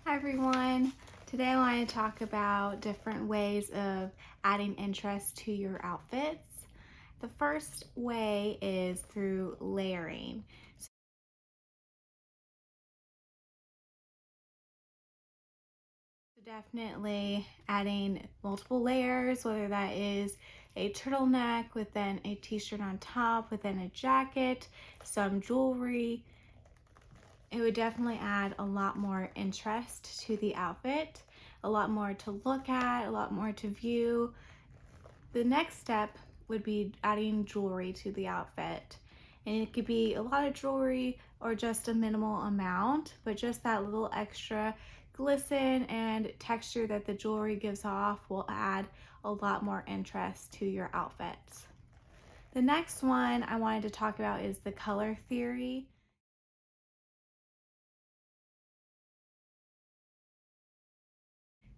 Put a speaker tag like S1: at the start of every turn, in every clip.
S1: Hi everyone. Today I want to talk about different ways of adding interest to your outfits. The first way is through layering. So definitely adding multiple layers, whether that is a turtleneck with then a t-shirt on top, with then a jacket, some jewelry. It would definitely add a lot more interest to the outfit, a lot more to look at, a lot more to view. The next step would be adding jewelry to the outfit. And it could be a lot of jewelry or just a minimal amount, but just that little extra glisten and texture that the jewelry gives off will add a lot more interest to your outfits. The next one I wanted to talk about is the color theory.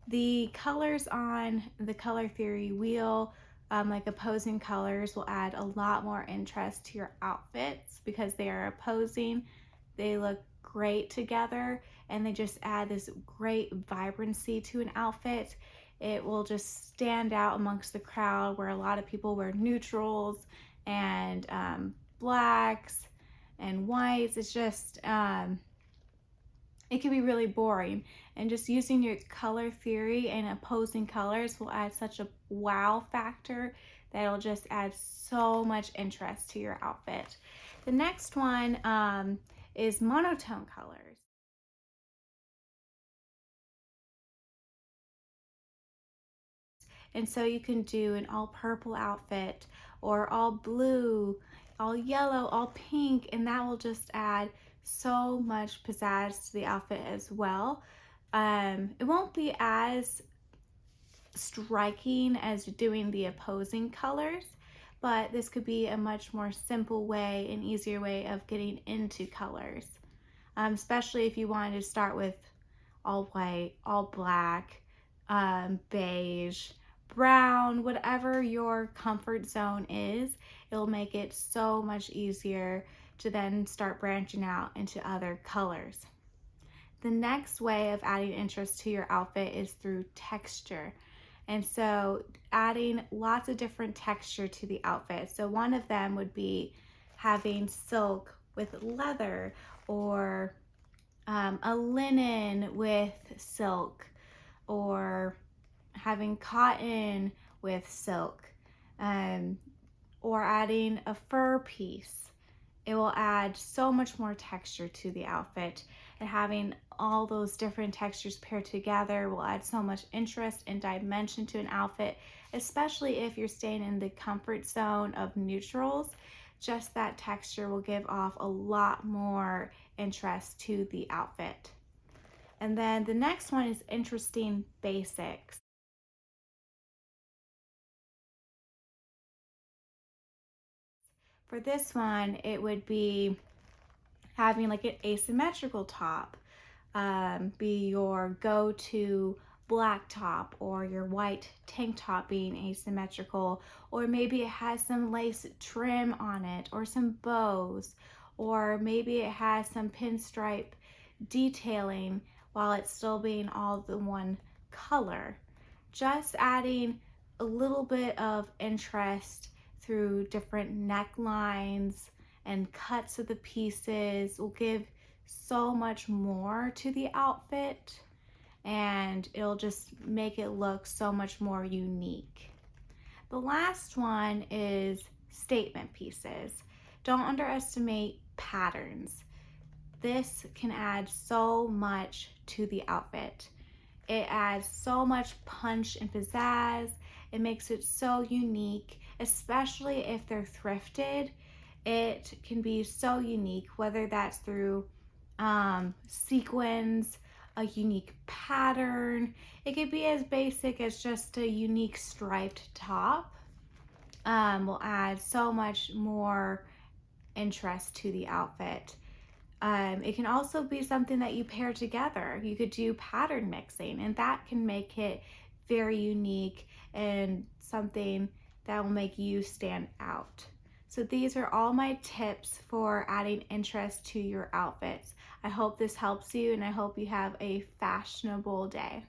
S1: The colors on the color theory wheel, like opposing colors, will add a lot more interest to your outfits because they are opposing. They look great together and they just add this great vibrancy to an outfit. It will just stand out amongst the crowd where a lot of people wear neutrals and blacks and whites. It's just it can be really boring, and just using your color theory and opposing colors will add such a wow factor that it'll just add so much interest to your outfit. The next one is monotone colors. And so you can do an all purple outfit or all blue, all yellow, all pink, and that will just add so much pizzazz to the outfit as well. It won't be as striking as doing the opposing colors, but this could be a much more simple way and easier way of getting into colors, especially if you wanted to start with all white, all black, beige, brown, whatever your comfort zone is. It'll make it so much easier to then start branching out into other colors. The next way of adding interest to your outfit is through texture. And so adding lots of different texture to the outfit. So one of them would be having silk with leather, or a linen with silk, or having cotton with silk, um, or adding a fur piece. It will add so much more texture to the outfit, and having all those different textures paired together will add so much interest and dimension to an outfit, especially if you're staying in the comfort zone of neutrals. Just that texture will give off a lot more interest to the outfit. And then the next one is interesting basics. For this one, it would be having like an asymmetrical top be your go-to black top, or your white tank top being asymmetrical, or maybe it has some lace trim on it, or some bows, or maybe it has some pinstripe detailing while it's still being all the one color. Just adding a little bit of interest through different necklines and cuts of the pieces will give so much more to the outfit, and it'll just make it look so much more unique. The last one is statement pieces. Don't underestimate patterns. This can add so much to the outfit. It adds so much punch and pizzazz. It makes it so unique, especially if they're thrifted. It can be so unique, whether that's through sequins, a unique pattern. It could be as basic as just a unique striped top. Will add so much more interest to the outfit. It can also be something that you pair together. You could do pattern mixing, and that can make it very unique and something that will make you stand out. So these are all my tips for adding interest to your outfits. I hope this helps you and I hope you have a fashionable day.